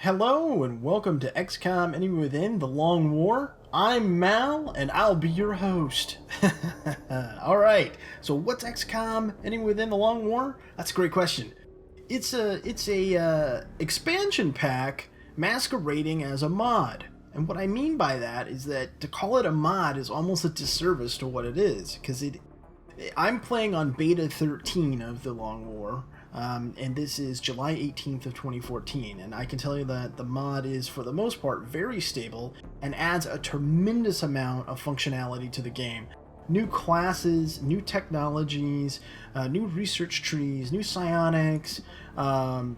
Hello and welcome to XCOM Enemy Within, The Long War. I'm Mal and I'll be your host. Alright, so what's XCOM Enemy Within, The Long War? That's a great question. It's a expansion pack masquerading as a mod. And what I mean by that is that to call it a mod is almost a disservice to what it is, because I'm playing on beta 13 of The Long War. And this is July 18th of 2014, and I can tell you that the mod is, for the most part, very stable and adds a tremendous amount of functionality to the game. New classes, new technologies, new research trees, new psionics,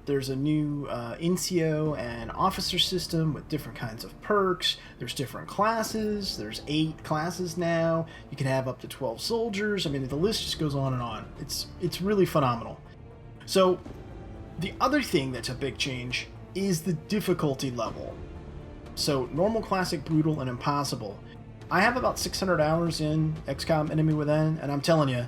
there's a new NCO and officer system with different kinds of perks, there's different classes, there's 8 classes now, you can have up to 12 soldiers, I mean the list just goes on and on. It's really phenomenal. So, the other thing that's a big change is the difficulty level. So, normal, classic, brutal, and impossible. I have about 600 hours in XCOM Enemy Within, and I'm telling you,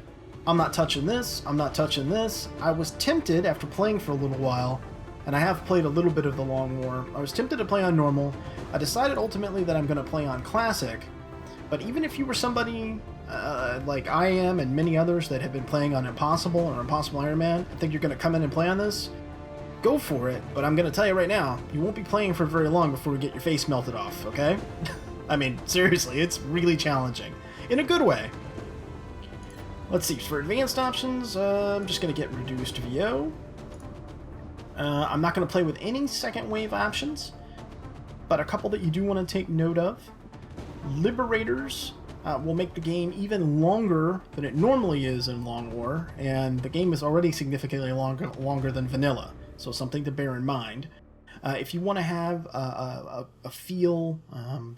I'm not touching this, I'm not touching this. I was tempted after playing for a little while, and I have played a little bit of The Long War. I was tempted to play on normal. I decided ultimately that I'm going to play on classic, but even if you were somebody like I am and many others that have been playing on Impossible or Impossible Iron Man, I think you're going to come in and play on this, go for it, but I'm going to tell you right now, you won't be playing for very long before you get your face melted off, okay? I mean, seriously, it's really challenging. In a good way. Let's see, for advanced options, I'm just going to get reduced VO. I'm not going to play with any second wave options, but a couple that you do want to take note of. Liberators will make the game even longer than it normally is in Long War, and the game is already significantly longer than vanilla, so something to bear in mind. If you want to have a feel,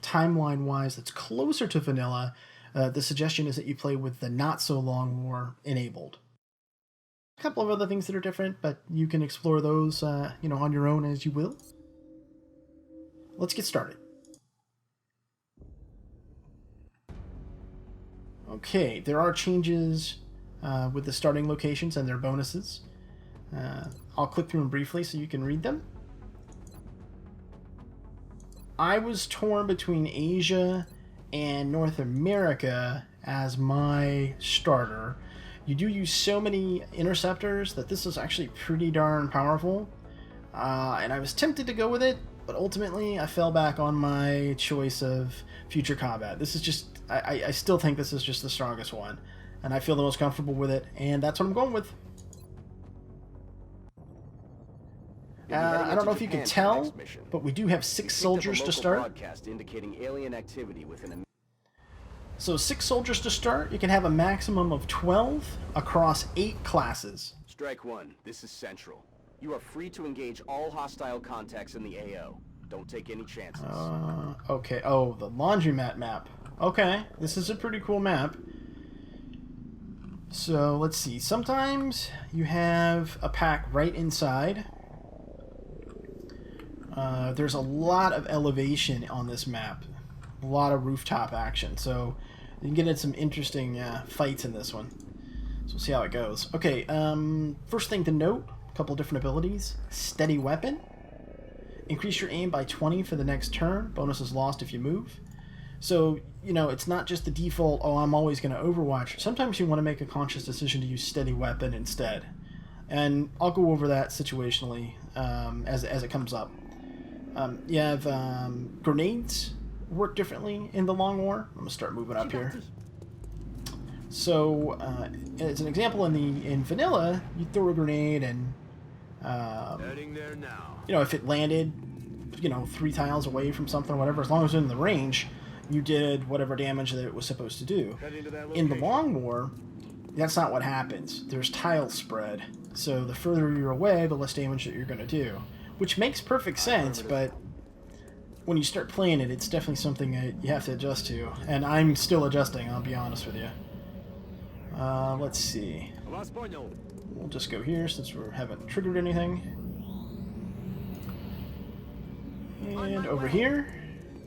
timeline-wise, that's closer to vanilla, the suggestion is that you play with the not-so-Long War enabled. A couple of other things that are different, but you can explore those on your own as you will. Let's get started. Okay, there are changes with the starting locations and their bonuses. I'll click through them briefly so you can read them. I was torn between Asia and North America as my starter. You do use so many interceptors that this is actually pretty darn powerful. And I was tempted to go with it, but ultimately I fell back on my choice of future combat. This is just, I still think this is just the strongest one, and I feel the most comfortable with it, and that's what I'm going with. I don't know if you can tell, but we do have 6 soldiers to start. So 6 soldiers to start. You can have a maximum of 12 across 8 classes. Strike 1, this is Central. You are free to engage all hostile contacts in the AO. Don't take any chances. Okay. Oh, the laundromat map. Okay, this is a pretty cool map. So, let's see. Sometimes you have a pack right inside. There's a lot of elevation on this map. A lot of rooftop action. So, you can get in some interesting fights in this one. So, we'll see how it goes. Okay, first thing to note, a couple different abilities. Steady weapon. Increase your aim by 20 for the next turn. Bonus is lost if you move. So, it's not just the default, oh, I'm always going to Overwatch. Sometimes you want to make a conscious decision to use steady weapon instead. And I'll go over that situationally as it comes up. You have grenades work differently in the Long War. I'm going to start moving up here. So, as an example, in vanilla, you throw a grenade and Heading there now. if it landed 3 tiles away from something or whatever, as long as it was in the range, you did whatever damage that it was supposed to do. In the Long War, that's not what happens. There's tile spread, so the further you're away, the less damage that you're going to do, which makes perfect sense, but when you start playing it, it's definitely something that you have to adjust to, and I'm still adjusting, I'll be honest with you. Let's see. We'll just go here since we haven't triggered anything. And over here.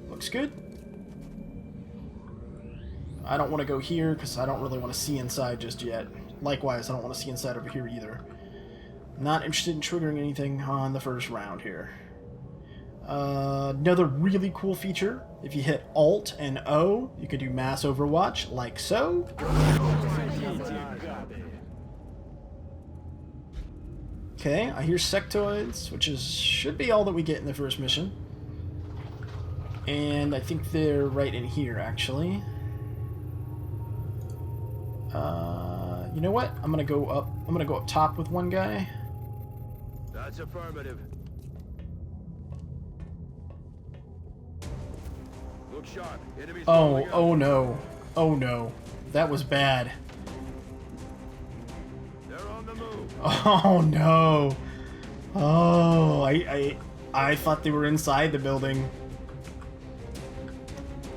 Looks good. I don't want to go here because I don't really want to see inside just yet. Likewise, I don't want to see inside over here either. Not interested in triggering anything on the first round here. Another really cool feature, if you hit Alt and O, you can do mass overwatch, like so. Okay, I hear sectoids, which should be all that we get in the first mission. And I think they're right in here, actually. You know what? I'm gonna go up top with one guy. That's affirmative. Look sharp. Enemies following up. Oh no. Oh no. That was bad. They're on the move. Oh no. Oh, I thought they were inside the building.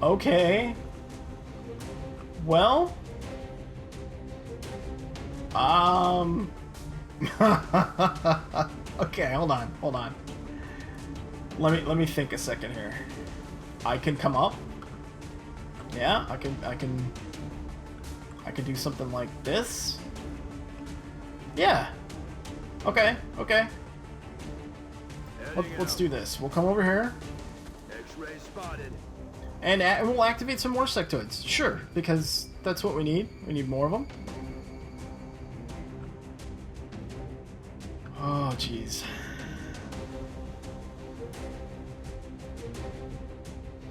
Okay. Well. Okay, hold on. Let me think a second here. I can come up. Yeah, I can do something like this. Yeah. Okay. Let's do this. We'll come over here. X-ray spotted. And we'll activate some more sectoids. Sure, because that's what we need. We need more of them. Oh, jeez.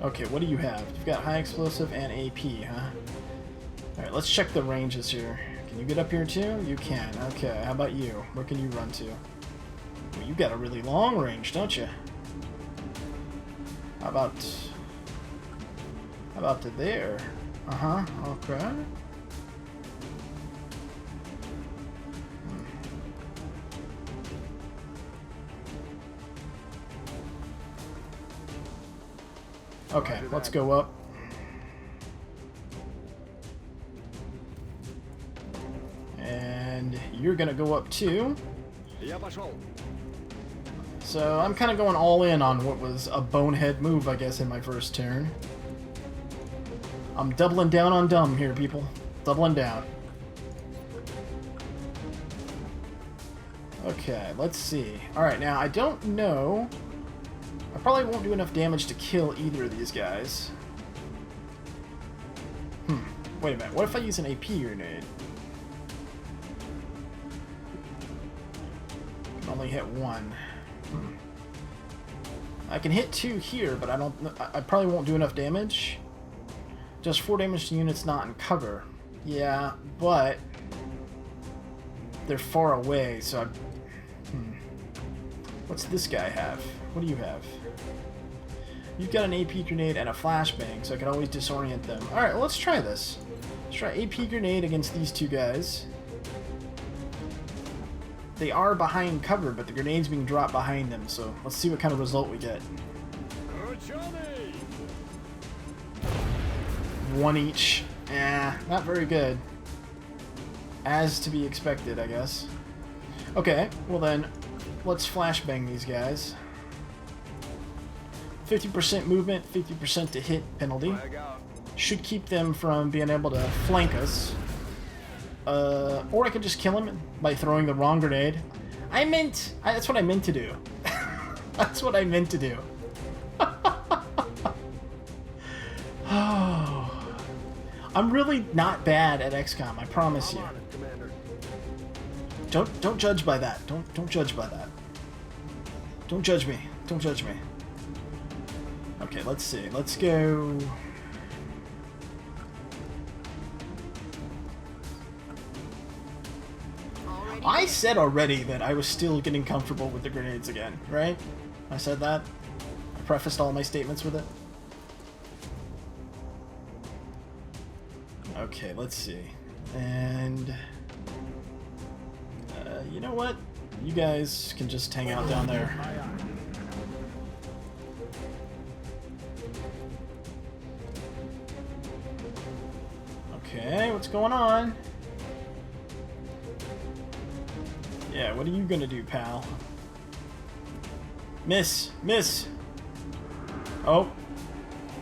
Okay, what do you have? You've got high explosive and AP, huh? Alright, let's check the ranges here. Can you get up here too? You can. Okay, how about you? Where can you run to? Well, you've got a really long range, don't you? How about to there? Uh-huh, okay. Okay, let's go up. And you're gonna go up too. So I'm kind of going all in on what was a bonehead move, I guess, in my first turn. I'm doubling down on dumb here, people. Doubling down. Okay, let's see. Alright, now I don't know. I probably won't do enough damage to kill either of these guys. Wait a minute. What if I use an AP grenade? Can only hit one. I can hit two here, but I probably won't do enough damage. Just 4 damage to units not in cover. Yeah, but they're far away, so I... What's this guy have? What do you have? You've got an AP grenade and a flashbang, so I can always disorient them. Alright, well, let's try this. Let's try AP grenade against these two guys. They are behind cover, but the grenade's being dropped behind them, so let's see what kind of result we get. One each. Not very good. As to be expected, I guess. Okay, well then, let's flashbang these guys. 50% movement, 50% to hit penalty. Should keep them from being able to flank us. Or I could just kill him by throwing the wrong grenade. That's what I meant to do. That's what I meant to do. I'm really not bad at XCOM, I promise you. Don't judge by that. Don't judge by that. Don't judge me. Don't judge me. Okay, let's see. Let's go. I said already that I was still getting comfortable with the grenades again, right? I said that. I prefaced all my statements with it. Okay, let's see. And you know what? You guys can just hang out down there. Okay, what's going on? Yeah, what are you gonna do, pal? Miss! Miss! Oh.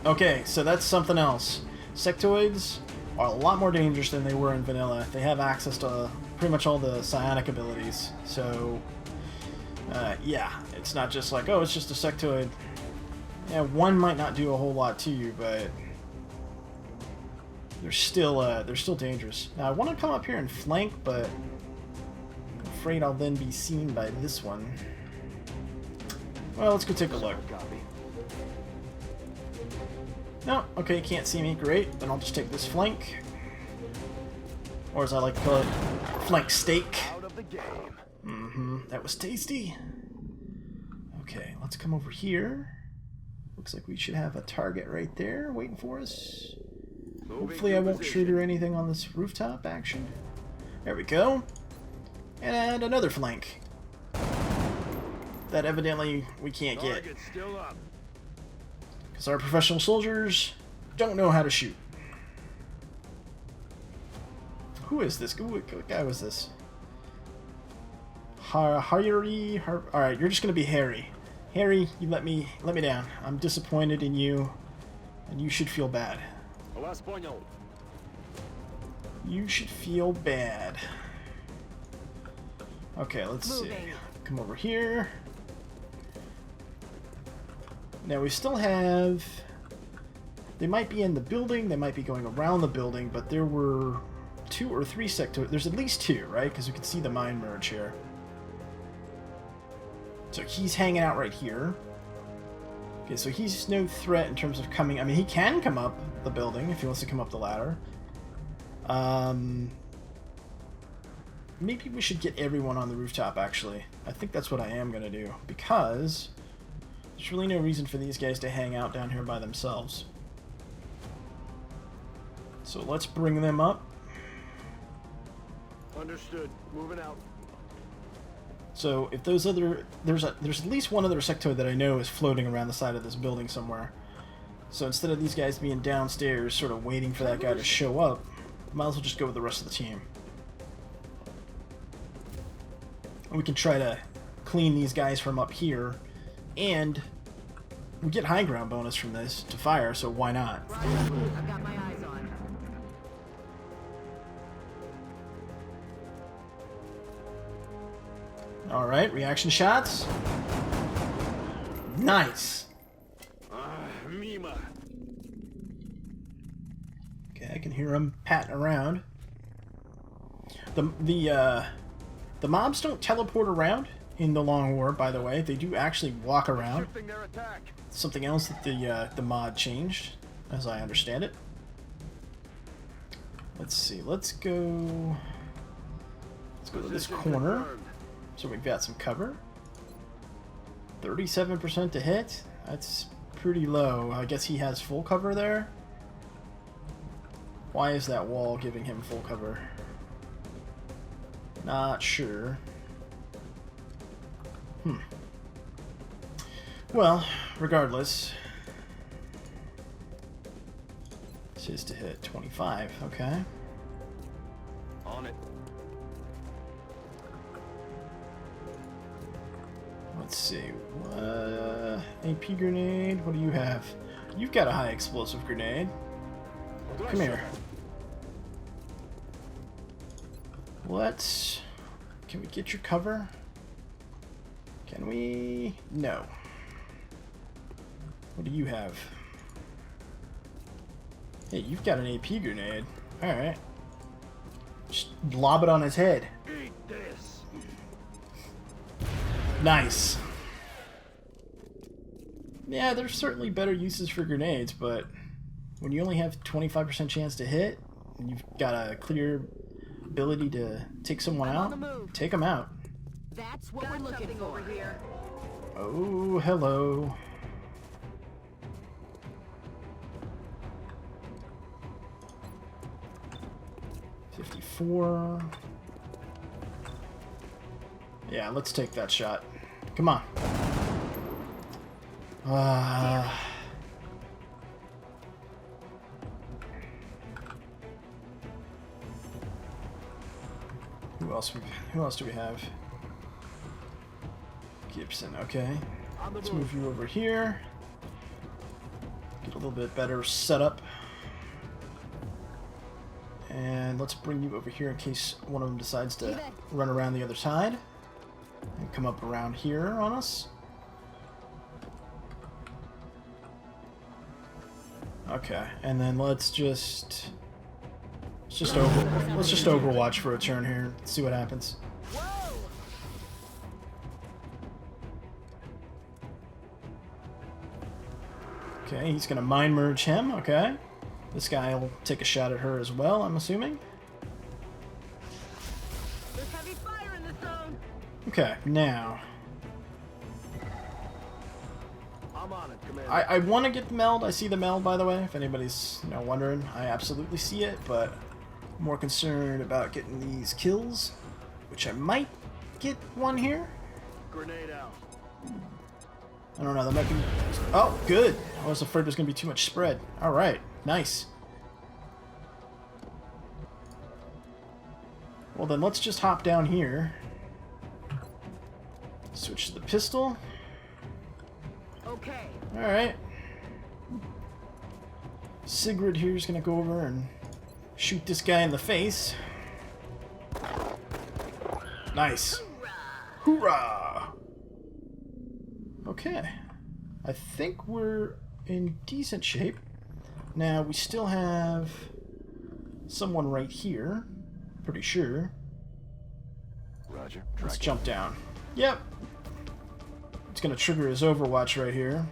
Okay, so that's something else. Sectoids are a lot more dangerous than they were in vanilla. They have access to pretty much all the psionic abilities. So, yeah, it's not just like, oh, it's just a sectoid. Yeah, one might not do a whole lot to you, but they're still dangerous. Now I want to come up here and flank, but I'm afraid I'll then be seen by this one. Well, let's go take a look. Copy. No, okay, can't see me. Great. Then I'll just take this flank, or as I like to call it, flank steak. Out of the game. That was tasty. Okay, let's come over here. Looks like we should have a target right there waiting for us. Hopefully I won't trigger anything on this rooftop action. There we go. And another flank. That evidently we can't get. Target's still up. Because our professional soldiers don't know how to shoot. Who is this? What guy was this? Harry. Alright, you're just gonna be Harry. Harry, you let me down. I'm disappointed in you, and you should feel bad. You should feel bad. Okay, let's see. Come over here. Now we still have... They might be in the building, they might be going around the building, but there were 2 or 3 sectors. There's at least 2, right? Because we can see the mine merge here. So he's hanging out right here. Okay, so he's no threat in terms of coming... I mean, he can come up the building if he wants to come up the ladder. Maybe we should get everyone on the rooftop, actually. I think that's what I am going to do, because there's really no reason for these guys to hang out down here by themselves. So let's bring them up. Understood. Moving out. So if those other... There's at least one other sectoid that I know is floating around the side of this building somewhere. So instead of these guys being downstairs sort of waiting for that guy to show up, might as well just go with the rest of the team. We can try to clean these guys from up here, and we get high ground bonus from this to fire, so why not? I've got my eyes on. Alright, reaction shots. Nice! Mima. Okay, I can hear them patting around. The mobs don't teleport around in the Long War, by the way. They do actually walk around. Shifting their attack. Something else that the mod changed, as I understand it. Let's see. Let's go to this Position corner. confirmed. So we've got some cover. 37% to hit. That's pretty low. I guess he has full cover there. Why is that wall giving him full cover? Not sure. Well, regardless. This is to hit 25, okay. On it. Let's see. AP grenade, what do you have? You've got a high explosive grenade. Come here. Let's... Can we get your cover? Can we? No. What do you have? Hey, you've got an AP grenade. Alright. Just lob it on his head. Eat this. Nice. Yeah, there's certainly better uses for grenades, but when you only have 25% chance to hit, and you've got a clear ability to take someone I'm on the out, move. take them out. That's what we're looking for over here. Oh, hello. $54. Yeah, let's take that shot. Come on. Who else do we have? Gibson, okay. Let's move you over here. Get a little bit better setup. And let's bring you over here in case one of them decides to run around the other side. And come up around here on us. Okay, and then let's just Overwatch for a turn here. See what happens. Okay, he's gonna mind merge him. Okay, this guy will take a shot at her as well, I'm assuming. There's heavy fire in the zone. Okay, now I'm on it, Commander. I want to get the meld. I see the meld, by the way. If anybody's wondering, I absolutely see it, but I'm more concerned about getting these kills, which I might get one here. Grenade out. I don't know. That might be. Oh, good. I was afraid there's gonna be too much spread. All right, nice. Well, then let's just hop down here. Switch to the pistol. Okay. All right. Sigrid here is gonna go over and shoot this guy in the face. Nice. Hoorah! Okay. I think we're in decent shape. Now, we still have someone right here. Pretty sure. Roger. Let's jump down. Yep. It's gonna trigger his Overwatch right here.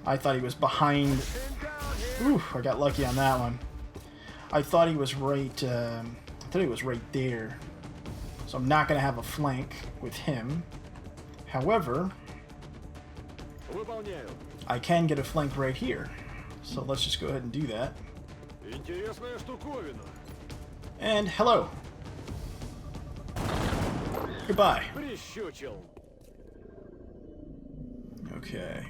I thought he was behind. Ooh, I got lucky on that one. I thought he was right. I thought he was right there. So I'm not gonna have a flank with him. However, Выполняю. I can get a flank right here. So let's just go ahead and do that. Интересная штуковина. And hello. Goodbye. Прищучил. Okay.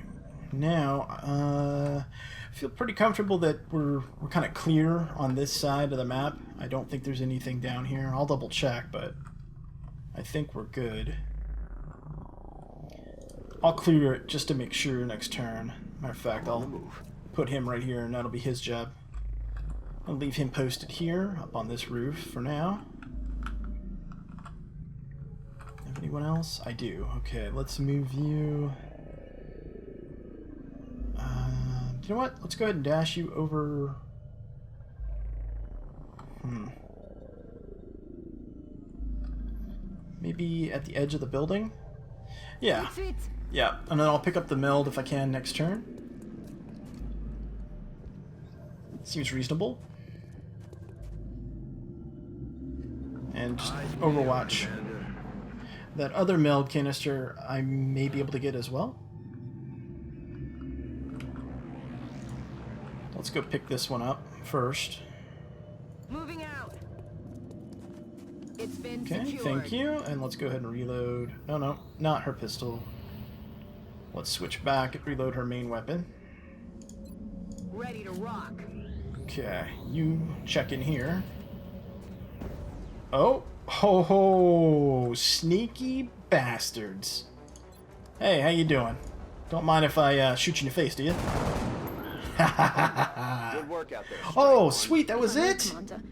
Now, I feel pretty comfortable that we're kind of clear on this side of the map. I don't think there's anything down here. I'll double check, but I think we're good. I'll clear it just to make sure next turn. Matter of fact, I'll put him right here, and that'll be his job. I'll leave him posted here, up on this roof for now. Have anyone else? I do. Okay, let's move you. You know what? Let's go ahead and dash you over. Maybe at the edge of the building? Yeah. Yeah, and then I'll pick up the meld if I can next turn. Seems reasonable. And just Overwatch. That other meld canister I may be able to get as well. Let's go pick this one up first. Moving out. It's been Okay, secured. thank you. And let's go ahead and reload. No, no, not her pistol. Let's switch back and reload her main weapon. Ready to rock. Okay, you check in here. Oh, ho ho, sneaky bastards. Hey, how you doing? Don't mind if I shoot you in the face, do you? Good work out there. Oh, sweet, that was it? Commander.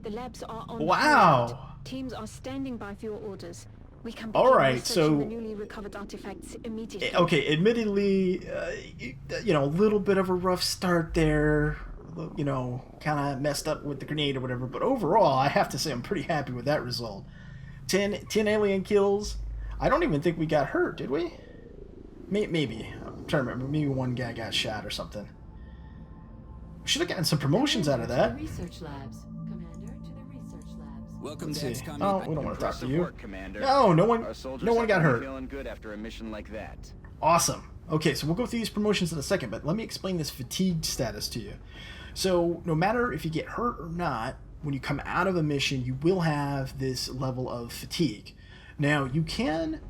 The labs are on Wow. hold. Teams are standing by for your orders. We can All begin right, researching so- the newly recovered artifacts immediately. Okay, admittedly, you know, a little bit of a rough start there. You know, kind of messed up with the grenade or whatever. But overall, I have to say I'm pretty happy with that result. 10 alien kills. I don't even think we got hurt, did we? Maybe. I'm trying to remember. Maybe one guy got shot or something. We should have gotten some promotions out of that. Research labs. Commander to the research labs. Welcome Let's to see. XCOM. Oh, we don't want to talk to Impressive you. work, Commander. No, no Our one soldiers got have to be hurt. feeling good after a mission like that. Awesome. Okay, so we'll go through these promotions in a second, but let me explain this fatigue status to you. So, no matter if you get hurt or not, when you come out of a mission, you will have this level of fatigue. Now, you can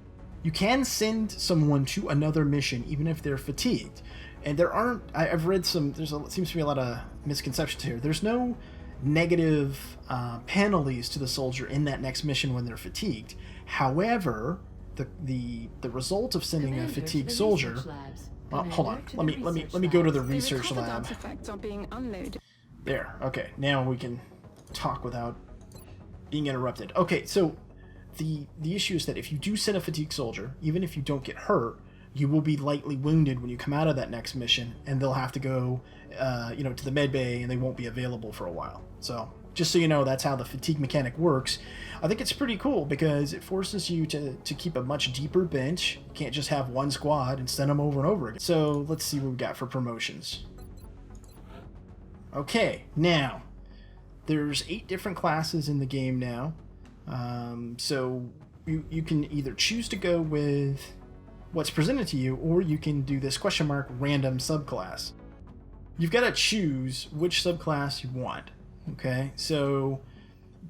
send someone to another mission even if they're fatigued. And there aren't, I've read some, seems to be a lot of misconceptions here. There's no negative penalties to the soldier in that next mission when they're fatigued. However, the result of sending a Commander to fatigued the soldier. research labs. Hold on. Commander to Let the me research go to the labs. The research recovered lab. artifacts are being unloaded. There. Okay. Now we can talk without being interrupted. Okay. So the issue is that if you do send a fatigued soldier, even if you don't get hurt, you will be lightly wounded when you come out of that next mission, and they'll have to go, to the med bay, and they won't be available for a while. So just so you know, that's how the fatigue mechanic works. I think it's pretty cool because it forces you to keep a much deeper bench. You can't just have one squad and send them over and over again. So let's see what we got for promotions. Okay, now there's 8 different classes in the game now. So you can either choose to go with what's presented to you, or you can do this question mark random subclass. You've got to choose which subclass you want. Okay, so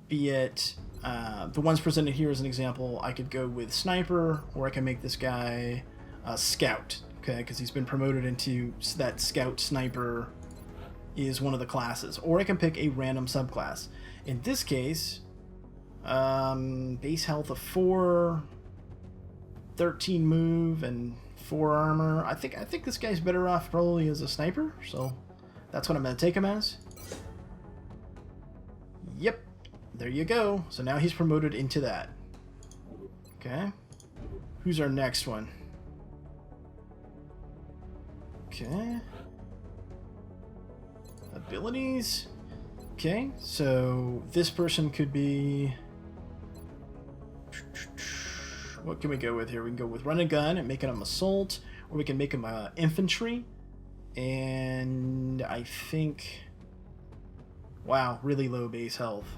be it the ones presented here as an example, I could go with sniper, or I can make this guy a scout. Okay, because he's been promoted into that scout sniper is one of the classes, or I can pick a random subclass. In this case, base health of 4, 13 move, and 4 armor. I think this guy's better off probably as a sniper, so that's what I'm going to take him as. Yep, there you go. So now he's promoted into that. Okay, who's our next one? Okay, abilities. Okay, so this person could be... What can we go with here? We can go with run and gun and make him assault, or we can make him infantry. And I think... Wow, really low base health.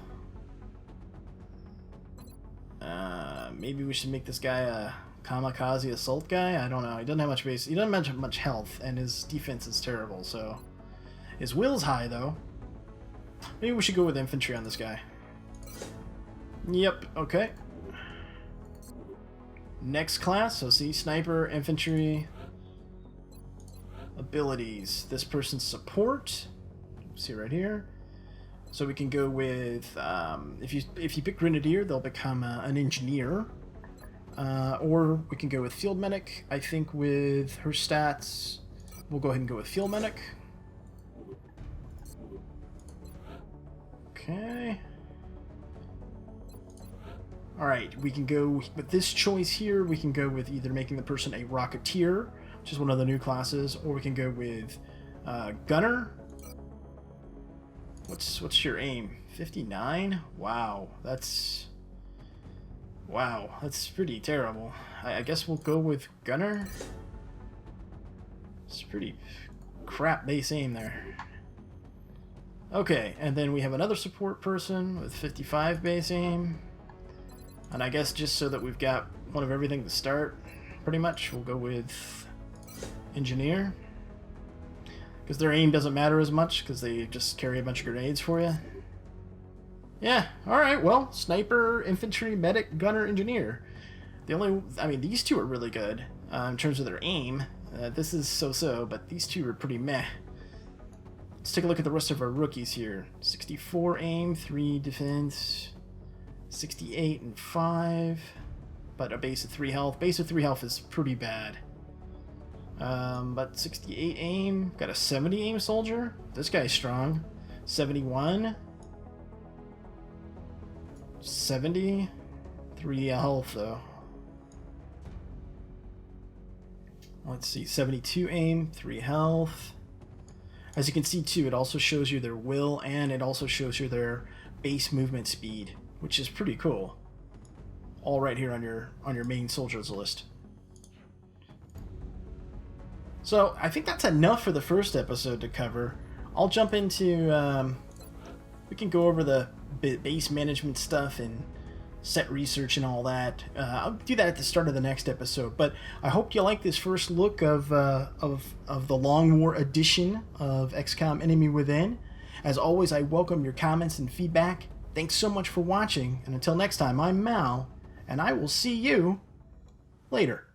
Maybe we should make this guy a kamikaze assault guy? I don't know. He doesn't have much base. He doesn't have much health, and his defense is terrible, so... His will's high, though. Maybe we should go with infantry on this guy. Yep, okay. Next class, so see, sniper, infantry, abilities. This person's support. See right here. So we can go with if you pick grenadier, they'll become an engineer, or we can go with field medic. I think with her stats, we'll go ahead and go with field medic. Okay. Alright, we can go with this choice here. We can go with either making the person a rocketeer, which is one of the new classes, or we can go with gunner. What's your aim? 59? Wow, that's pretty terrible. I guess we'll go with gunner. It's pretty crap base aim there. Okay, and then we have another support person with 55 base aim. And I guess just so that we've got one of everything to start, pretty much, we'll go with engineer. Because their aim doesn't matter as much, because they just carry a bunch of grenades for you. Yeah, alright, well, sniper, infantry, medic, gunner, engineer. These two are really good in terms of their aim. This is so-so, but these two are pretty meh. Let's take a look at the rest of our rookies here. 64 aim, 3 defense, 68 and 5, but a base of 3 health. Base of 3 health is pretty bad. But 68 aim, got a 70 aim soldier. This guy's strong. 71, 70, 3 health though. Let's see, 72 aim, 3 health. As you can see too, it also shows you their will, and it also shows you their base movement speed, which is pretty cool. All right here on your main soldiers list. So I think that's enough for the first episode to cover. I'll jump into we can go over the base management stuff and set research and all that. I'll do that at the start of the next episode. But I hope you like this first look of the Long War edition of XCOM Enemy Within. As always, I welcome your comments and feedback. Thanks so much for watching, and until next time, I'm Mal, and I will see you later.